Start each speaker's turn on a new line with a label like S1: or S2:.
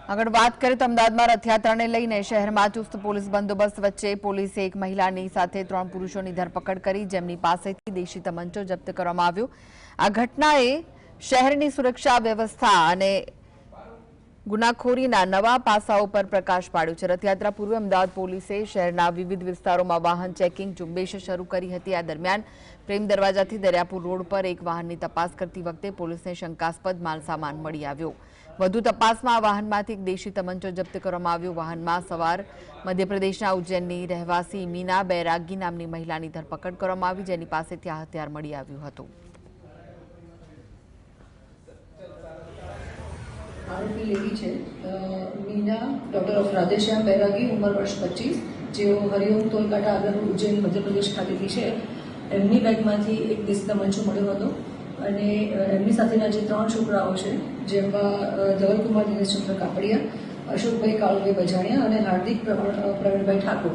S1: આગળ વાત કરીએ તો અમદાવાદમાં રથયાત્રાને લઈને શહેરમાં ચુસ્ત પોલીસ બંદોબસ્ત વચ્ચે પોલીસે એક મહિલાની સાથે 3 પુરુષોની ધરપકડ કરી, જેમની પાસેથી દેશી તમંચો જપ્ત કરવામાં આવ્યો। આ ઘટનાએ શહેરની સુરક્ષા વ્યવસ્થા અને ગુનાખોરીના નવા પાસાઓ પર પ્રકાશ પાડ્યો છે। રથયાત્રા પૂર્વે અમદાવાદ પોલીસે શહેરના વિવિધ વિસ્તારોમાં વાહન ચેકિંગ ઝુંબેશ શરૂ કરી હતી। આ દરમિયાન પ્રેમ દરવાજાથી દરિયાપુર રોડ પર એક વાહનની તપાસ કરતી વખતે પોલીસને શંકાસ્પદ માલસામાન મળી આવ્યો। વધુ તપાસમાં આ વાહનમાંથી એક દેશી તમંચો જપ્ત કરવામાં આવ્યો। વાહનમાં સવાર મધ્યપ્રદેશના ઉજ્જૈનની રહેવાસી મીના બૈરાગી નામની મહિલાની ધરપકડ કરવામાં આવી, જેની પાસેથી આ હથિયાર મળી આવ્યું હતું।
S2: आरोपी लेडी है मीना डॉक्टर ऑफ राधेश्याम बैरागी उम्र वर्ष 25 जो हरिओम टोलकाटा आगर उज्जैन मध्य प्रदेश खातेથી છે। એમની બેગમાંથી એક દેશી તમંચો મળ્યો હતો અને એમની સાથેના જે 3 છોકરાઓ છે, જેમાં ધવલકુમાર દિનેશચંદ્ર કાપડિયા, અશોકભાઈ કાળુભાઈ બજાણિયા અને હાર્દિક પ્રવીણભાઈ ઠાકોર